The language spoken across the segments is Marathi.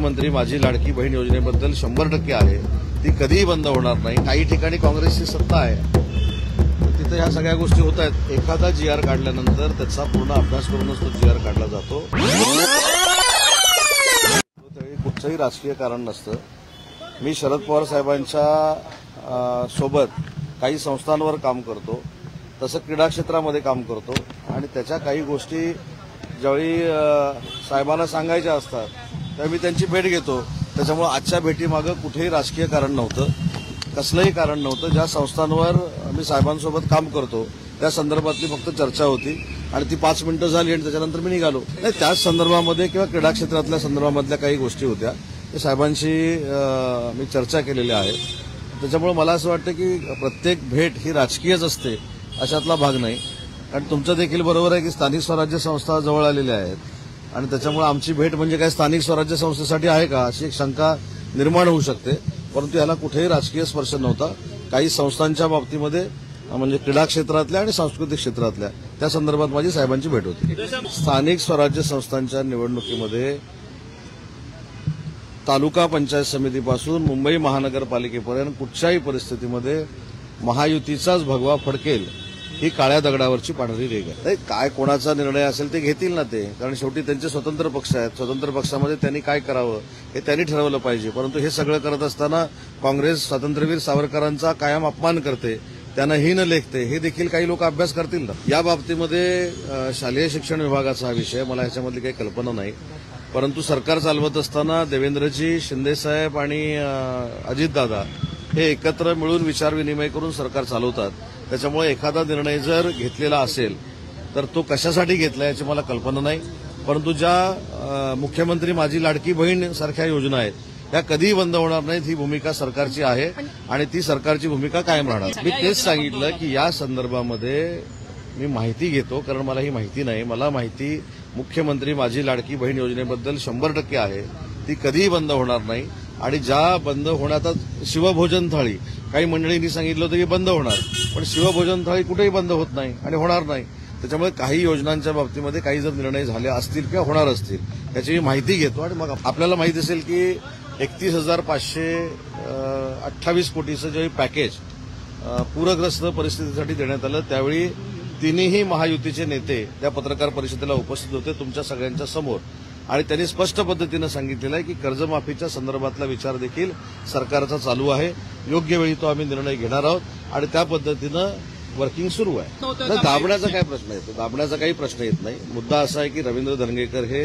मुख्यमंत्री माझी लाडकी बहीण योजनेबद्दल 100% आहे. ती कधीही बंद होणार नाही. काही ठिकाणी काँग्रेसची सत्ता आहे, तिथे ह्या सगळ्या गोष्टी होत आहेत. एखादा जीआर काढल्यानंतर त्याचा पूर्ण अभ्यास करूनच तो जीआर काढला जातो. त्यावेळी कुठचंही राजकीय कारण नसतं. मी शरद पवार साहेबांच्या सोबत काही संस्थांवर काम करतो, तसं क्रीडा क्षेत्रामध्ये काम करतो आणि त्याच्या काही गोष्टी ज्यावेळी साहेबांना सांगायच्या असतात त्यावेळी मी त्यांची भेट घेतो. त्याच्यामुळे आजच्या भेटीमागं कुठेही राजकीय कारण नव्हतं, कसलंही कारण नव्हतं. ज्या संस्थांवर मी साहेबांसोबत काम करतो त्या संदर्भातली फक्त चर्चा होती आणि ती 5 मिनिटं झाली आणि त्याच्यानंतर मी निघालो. नाही, त्याच संदर्भामध्ये किंवा क्रीडा क्षेत्रातल्या संदर्भामधल्या काही गोष्टी होत्या, ते साहेबांशी मी चर्चा केलेल्या आहेत. त्याच्यामुळे मला असं वाटतं की प्रत्येक भेट ही राजकीयच असते अशातला भाग नाही. कारण तुमचं देखील बरोबर आहे की स्थानिक स्वराज्य संस्था जवळ आलेल्या आहेत आणि त्याच्यामुळे आमची भेट म्हणजे काय स्थानिक स्वराज्य संस्थेसाठी आहे का अशी एक शंका निर्माण होऊ शकते. परंतु याला कुठेही राजकीय स्पर्श नव्हता. काही संस्थांच्या बाबतीमध्ये म्हणजे क्रीडा क्षेत्रातल्या आणि सांस्कृतिक क्षेत्रातल्या त्या संदर्भात माझी साहेबांची भेट होती. स्थानिक स्वराज्य संस्थांच्या निवडणुकीमध्ये तालुका पंचायत समितीपासून मुंबई महानगरपालिकेपर्यंत कुठच्याही परिस्थितीमध्ये महायुतीचाच भगवा फडकेल ही काळ्या दगडावरची पांढरी रेघ आहे. काय कोणाचा निर्णय असेल ते घेतील ना ते, कारण शेवटी त्यांचे स्वतंत्र पक्ष आहेत. स्वतंत्र पक्षामध्ये त्यांनी काय करावं हे त्यांनी ठरवलं पाहिजे. परंतु हे सगळं करत असताना काँग्रेस स्वातंत्र्यवीर सावरकरांचा कायम अपमान करते, त्यांना हीन लेखते, हे देखील काही लोक अभ्यास करतील ना. या बाबतीमध्ये शालेय शिक्षण विभागाचा हा विषय, मला ह्याच्यामधली काही कल्पना नाही. परंतु सरकार चालवत असताना देवेंद्रजी, शिंदेसाहेब आणि अजितदादा हे एकत्र मिळून विचारविनिमय करून सरकार चालवतात. त्याच्यामुळे एखादा निर्णय जर घेतलेला असेल तर तो कशासाठी घेतला याची मला कल्पना नाही. परंतु ज्या मुख्यमंत्री माझी लाडकी बहीण सारख्या योजना आहेत त्या कधीही बंद होणार नाहीत, ही भूमिका सरकारची आहे आणि ती सरकारची भूमिका कायम राहणार. मी तेच सांगितलं की या संदर्भामध्ये मी माहिती घेतो, कारण मला ही माहिती नाही. मला माहिती मुख्यमंत्री माझी लाडकी बहीण योजनेबद्दल 100% आहे. ती कधीही बंद होणार नाही आणि ज्या बंद होण्याचा शिवभोजन थाळी काही मंडळींनी सांगितलं होतं की बंद होणार, पण शिवभोजन थाळी कुठेही बंद होत नाही आणि होणार नाही. त्याच्यामुळे काही योजनांच्या बाबतीमध्ये काही जर निर्णय झाले असतील किंवा होणार असतील याची माहिती घेतो आणि मग आपल्याला माहिती असेल की 31,528 कोटीचं जे पॅकेज पूरग्रस्त परिस्थितीसाठी देण्यात आलं, त्यावेळी तिन्ही महायुतीचे नेते त्या पत्रकार परिषदेला उपस्थित होते तुमच्या सगळ्यांच्या समोर आणि त्यांनी स्पष्ट पद्धतीनं सांगितलेलं आहे की कर्जमाफीच्या संदर्भातला विचार देखील सरकारचा चालू आहे. योग्य वेळी तो आम्ही निर्णय घेणार आहोत आणि त्या पद्धतीनं वर्किंग सुरू आहे. दाबण्याचा काय प्रश्न येतो? दाबण्याचा काही प्रश्न येत नाही. मुद्दा असा आहे की रवींद्र धंगेकर हे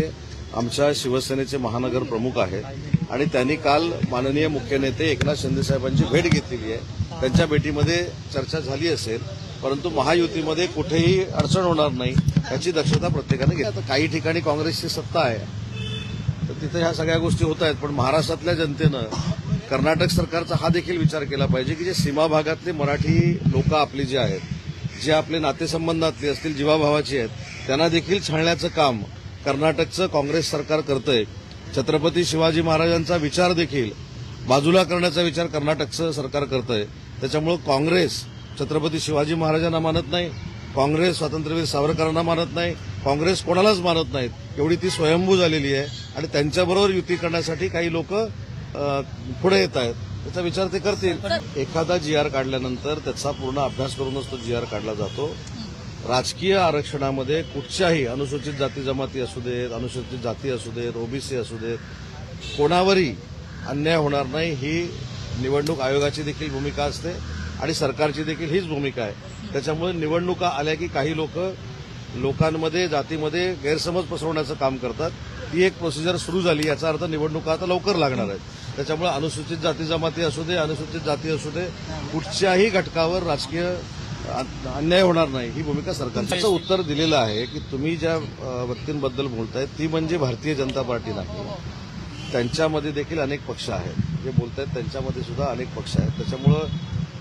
आमच्या शिवसेनेचे महानगर प्रमुख आहेत आणि त्यांनी काल माननीय मुख्य नेते एकनाथ शिंदेसाहेबांची भेट घेतलेली आहे. त्यांच्या भेटीमध्ये चर्चा झाली असेल, परंतु महायुतीमध्ये कुठेही अडचण होणार नाही याची दक्षता प्रत्येकाने घेतली. आता काही ठिकाणी काँग्रेसची सत्ता आहे, तर तिथे ह्या सगळ्या गोष्टी होत आहेत. पण महाराष्ट्रातल्या जनतेनं कर्नाटक सरकारचा हा देखील विचार केला पाहिजे की जे सीमा भागातले मराठी लोक आपली जे आहेत, जे आपले नातेसंबंधातले असतील, जीवाभावाची आहेत, त्यांना देखील छळण्याचं काम कर्नाटकचं काँग्रेस सरकार करतंय. छत्रपती शिवाजी महाराजांचा विचार देखील बाजूला करण्याचा विचार कर्नाटकचं सरकार करतंय. त्याच्यामुळे काँग्रेस छत्रपती शिवाजी महाराजांना मानत नाही, काँग्रेस स्वातंत्र्यवीर सावरकरांना मानत नाही, काँग्रेस कोणालाच मानत नाहीत. एवढी ती स्वयंभू झालेली आहे आणि त्यांच्याबरोबर युती करण्यासाठी काही लोक पुढे येत आहेत. त्याचा विचार ते करतील. एखादा जीआर काढल्यानंतर त्याचा पूर्ण अभ्यास करूनच तो जीआर काढला जातो. राजकीय आरक्षणामध्ये कुठच्याही अनुसूचित जाती जमाती असू देत, अनुसूचित जाती असू देत, ओबीसी असू देत, कोणावरही अन्याय होणार नाही ही निवडणूक आयोगाची देखील भूमिका असते आणि सरकारची देखील हीच भूमिका आहे. त्याच्यामुळे निवडणुका आल्या की काही लोकांमध्ये जातीमध्ये गैरसमज पसरवण्याचं काम करतात. ती एक प्रोसिजर सुरू झाली, याचा अर्थ निवडणुका आता लवकर लागणार आहेत. त्याच्यामुळे अनुसूचित जाती जमाती असू दे, अनुसूचित जाती असू दे, कुठच्याही घटकावर राजकीय अन्याय होणार नाही ही भूमिका सरकारचं उत्तर दिलेलं आहे. की तुम्ही ज्या व्यक्तींबद्दल बोलताय ती म्हणजे भारतीय जनता पार्टी नाही, त्यांच्यामध्ये देखील अनेक पक्ष आहेत. जे बोलतायत त्यांच्यामध्ये सुद्धा अनेक पक्ष आहेत. त्याच्यामुळं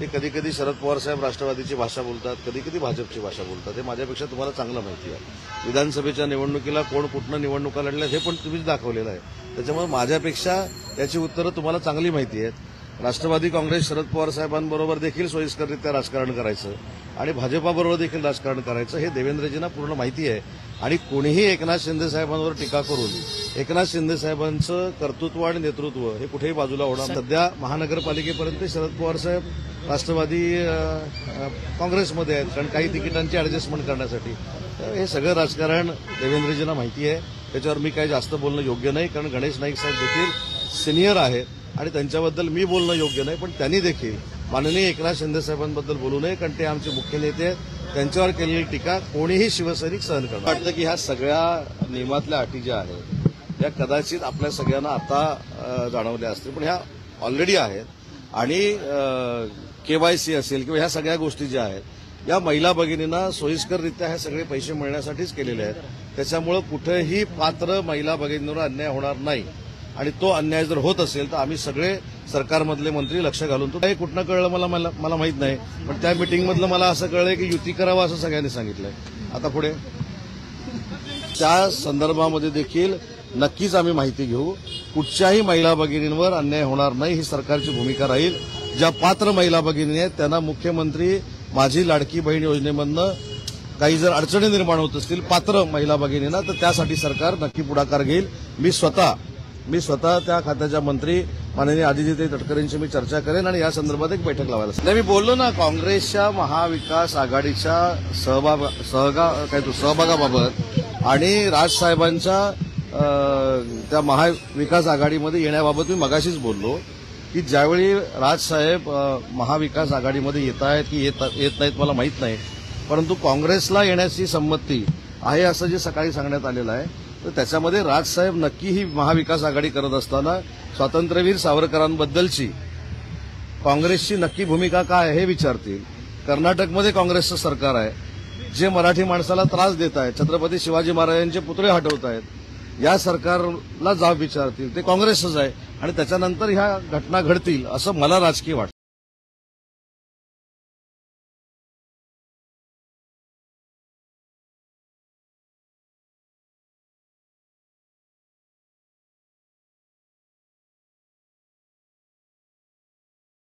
ते कधी कधी शरद पवार साहेब राष्ट्रवादीची भाषा बोलतात, कधी कधी भाजपची भाषा बोलतात. हे माझ्यापेक्षा तुम्हाला चांगलं माहिती आहे. विधानसभेच्या निवडणुकीला कोण कुठनं निवडणुका लढल्या हे पण तुम्हीच दाखवलेलं आहे. त्याच्यामुळे माझ्यापेक्षा याची उत्तरं तुम्हाला चांगली माहिती आहेत राष्ट्रवादी काँग्रेस शरद पवार साहेबांबरोबर देखील सोयीस्कररित्या राजकारण करायचं आणि भाजपाबरोबर देखील राजकारण करायचं हे देवेंद्रजींना पूर्ण माहिती आहे. आणि कोणीही एकनाथ शिंदे साहेबांवर टीका करून एकनाथ शिंदे साहेबांचं कर्तृत्व आणि नेतृत्व हे कुठेही बाजूला होणार. सध्या महानगरपालिकेपर्यंत शरद पवार साहेब राष्ट्रवादी काँग्रेसमध्ये आहेत, कारण काही तिकिटांची ऍडजस्टमेंट करण्यासाठी. हे सगळं राजकारण देवेंद्रजींना माहिती आहे. त्याच्यावर मी काही जास्त बोलणं योग्य नाही, कारण गणेश नाईक साहेब देखील सिनियर आहेत आणि त्यांच्याबद्दल मी बोलणं योग्य नाही. पण त्यांनी देखील माननीय एकनाथ शिंदे साहेबांबद्दल बोलू नये, कारण ते आमचे मुख्य नेते आहेत. त्यांच्यावर केलेली टीका कोणीही शिवसैनिक सहन करणार. वाटतं की ह्या सगळ्या नियमातल्या अटी ज्या आहेत या कदाचित आपल्या सगळ्यांना आता जाणवल्या असतील, पण ह्या ऑलरेडी आहेत. आणि केवायसी असेल किंवा ह्या सगळ्या गोष्टी ज्या आहेत या महिला भगिनींना सोयीस्कररित्या हे सगळे पैसे मिळण्यासाठीच केलेले आहेत. त्याच्यामुळे कुठेही पात्र महिला भगिनींवर अन्याय होणार नाही. आणि तो अन्याय जर होत असेल तर आम्ही सगळे सरकारमधले मंत्री लक्ष घालून, तो काही कुठनं कळलं मला माहित नाही, पण त्या मिटिंगमधलं मला असं कळलंय की युती करावं असं सगळ्यांनी सांगितलंय. आता पुढे त्या संदर्भामध्ये देखील नक्कीच आम्ही माहिती घेऊ. कुठच्याही महिला भगिनींवर अन्याय होणार नाही ही सरकारची भूमिका राहील. ज्या पात्र महिला भगिनी आहेत त्यांना मुख्यमंत्री माझी लाडकी बहीण योजनेमधनं काही जर अडचणी निर्माण होत असतील पात्र महिला भगिनींना, तर त्यासाठी सरकार नक्की पुढाकार घेईल. मी स्वतः त्या खात्याच्या मंत्री माननीय आदित्यताई तटकरेंशी मी चर्चा करेन आणि या संदर्भात एक बैठक लावायला. नाही, मी बोललो ना, काँग्रेसच्या महाविकास आघाडीच्या सहभागाबाबत आणि राजसाहेबांच्या त्या महाविकास आघाडीमध्ये येण्याबाबत मी मगाशीच बोललो की ज्यावेळी राजसाहेब महाविकास आघाडीमध्ये येत आहेत की येत नाहीत मला माहीत नाही, परंतु काँग्रेसला येण्याची संमती आहे असं जे सकाळी सांगण्यात आलेलं आहे, तर त्याच्यामध्ये राजसाहेब नक्की ही महाविकास आघाडी करत असताना स्वातंत्र्यवीर सावरकरांबद्दलची काँग्रेसची नक्की भूमिका काय हे विचारतील. कर्नाटकमध्ये काँग्रेसचं सरकार आहे, जे मराठी माणसाला त्रास देत आहेत, छत्रपती शिवाजी महाराजांचे पुतळे हटवत आहेत, या सरकारला जाब विचारतील. ते काँग्रेसच आहे आणि त्याच्यानंतर ह्या घटना घडतील असं मला राजकीय वाटतं.